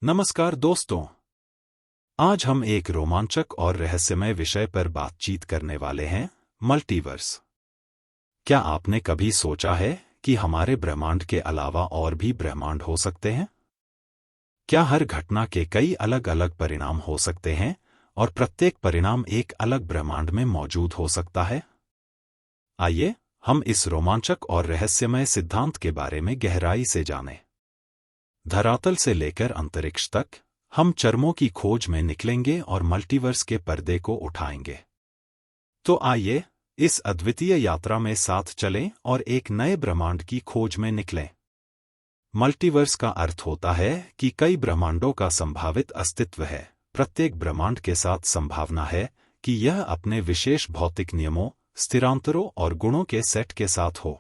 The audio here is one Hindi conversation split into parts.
नमस्कार दोस्तों। आज हम एक रोमांचक और रहस्यमय विषय पर बातचीत करने वाले हैं, मल्टीवर्स। क्या आपने कभी सोचा है कि हमारे ब्रह्मांड के अलावा और भी ब्रह्मांड हो सकते हैं? क्या हर घटना के कई अलग अलग परिणाम हो सकते हैं और प्रत्येक परिणाम एक अलग ब्रह्मांड में मौजूद हो सकता है? आइए हम इस रोमांचक और रहस्यमय सिद्धांत के बारे में गहराई से जानें। धरातल से लेकर अंतरिक्ष तक हम चरमों की खोज में निकलेंगे और मल्टीवर्स के पर्दे को उठाएंगे। तो आइए इस अद्वितीय यात्रा में साथ चलें और एक नए ब्रह्मांड की खोज में निकलें। मल्टीवर्स का अर्थ होता है कि कई ब्रह्मांडों का संभावित अस्तित्व है। प्रत्येक ब्रह्मांड के साथ संभावना है कि यह अपने विशेष भौतिक नियमों, स्थिरांतरों और गुणों के सेट के साथ हो।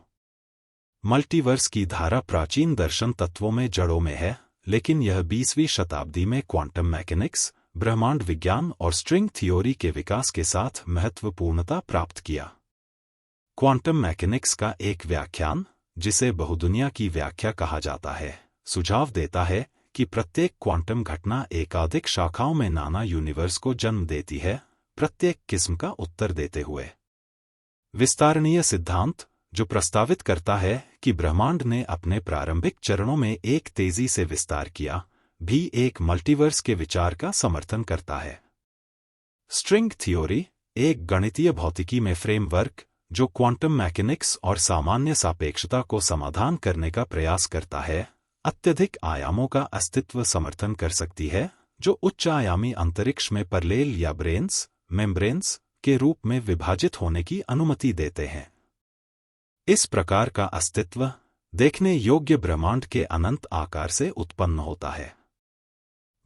मल्टीवर्स की धारा प्राचीन दर्शन तत्वों में जड़ों में है, लेकिन यह 20वीं शताब्दी में क्वांटम मैकेनिक्स, ब्रह्मांड विज्ञान और स्ट्रिंग थ्योरी के विकास के साथ महत्वपूर्णता प्राप्त किया। क्वांटम मैकेनिक्स का एक व्याख्यान, जिसे बहुदुनिया की व्याख्या कहा जाता है, सुझाव देता है कि प्रत्येक क्वांटम घटना एकाधिक शाखाओं में नाना यूनिवर्स को जन्म देती है, प्रत्येक किस्म का उत्तर देते हुए। विस्तारणीय सिद्धांत, जो प्रस्तावित करता है कि ब्रह्मांड ने अपने प्रारंभिक चरणों में एक तेजी से विस्तार किया, भी एक मल्टीवर्स के विचार का समर्थन करता है। स्ट्रिंग थ्योरी एक गणितीय भौतिकी में फ्रेमवर्क जो क्वांटम मैकेनिक्स और सामान्य सापेक्षता को समाधान करने का प्रयास करता है, अत्यधिक आयामों का अस्तित्व समर्थन कर सकती है, जो उच्च आयामी अंतरिक्ष में पैरेलल या ब्रेन्स, मेम्ब्रेन्स के रूप में विभाजित होने की अनुमति देते हैं। इस प्रकार का अस्तित्व देखने योग्य ब्रह्मांड के अनंत आकार से उत्पन्न होता है।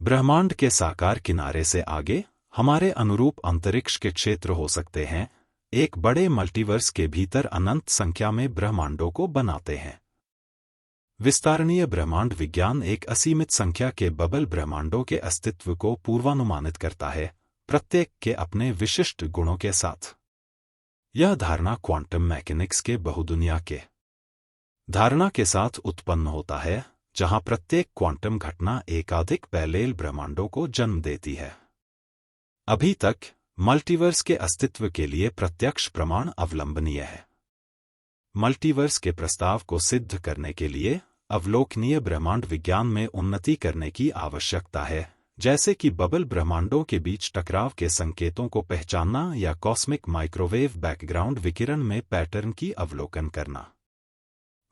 ब्रह्मांड के साकार किनारे से आगे हमारे अनुरूप अंतरिक्ष के क्षेत्र हो सकते हैं, एक बड़े मल्टीवर्स के भीतर अनंत संख्या में ब्रह्मांडों को बनाते हैं। विस्तारणीय ब्रह्मांड विज्ञान एक असीमित संख्या के बबल ब्रह्मांडों के अस्तित्व को पूर्वानुमानित करता है, प्रत्येक के अपने विशिष्ट गुणों के साथ। यह धारणा क्वांटम मैकेनिक्स के बहुदुनिया के धारणा के साथ उत्पन्न होता है, जहां प्रत्येक क्वांटम घटना एकाधिक पैरेलल ब्रह्मांडों को जन्म देती है। अभी तक मल्टीवर्स के अस्तित्व के लिए प्रत्यक्ष प्रमाण अवलंबनीय है। मल्टीवर्स के प्रस्ताव को सिद्ध करने के लिए अवलोकनीय ब्रह्मांड विज्ञान में उन्नति करने की आवश्यकता है, जैसे कि बबल ब्रह्मांडों के बीच टकराव के संकेतों को पहचानना या कॉस्मिक माइक्रोवेव बैकग्राउंड विकिरण में पैटर्न की अवलोकन करना।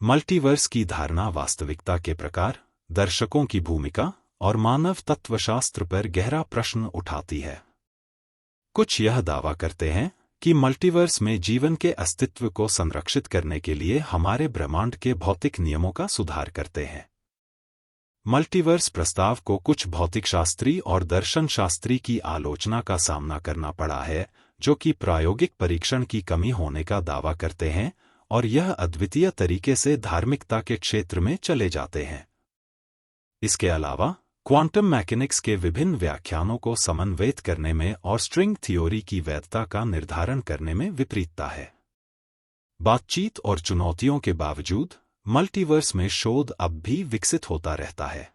मल्टीवर्स की धारणा वास्तविकता के प्रकार, दर्शकों की भूमिका और मानव तत्वशास्त्र पर गहरा प्रश्न उठाती है। कुछ यह दावा करते हैं कि मल्टीवर्स में जीवन के अस्तित्व को संरक्षित करने के लिए हमारे ब्रह्मांड के भौतिक नियमों का सुधार करते हैं। मल्टीवर्स प्रस्ताव को कुछ भौतिकशास्त्री और दर्शनशास्त्री की आलोचना का सामना करना पड़ा है, जो कि प्रायोगिक परीक्षण की कमी होने का दावा करते हैं और यह अद्वितीय तरीके से धार्मिकता के क्षेत्र में चले जाते हैं। इसके अलावा क्वांटम मैकेनिक्स के विभिन्न व्याख्यानों को समन्वयित करने में और स्ट्रिंग थ्योरी की वैधता का निर्धारण करने में विपरीतता है। बातचीत और चुनौतियों के बावजूद मल्टीवर्स में शोध अब भी विकसित होता रहता है।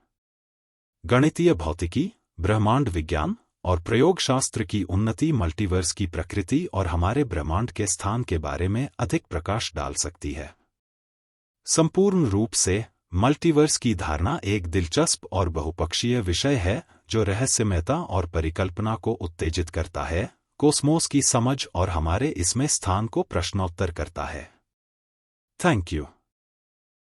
गणितीय भौतिकी, ब्रह्मांड विज्ञान और प्रयोगशास्त्र की उन्नति मल्टीवर्स की प्रकृति और हमारे ब्रह्मांड के स्थान के बारे में अधिक प्रकाश डाल सकती है। संपूर्ण रूप से मल्टीवर्स की धारणा एक दिलचस्प और बहुपक्षीय विषय है, जो रहस्यमयता और परिकल्पना को उत्तेजित करता है, कोस्मोस की समझ और हमारे इसमें स्थान को प्रश्नोत्तर करता है। Thank you.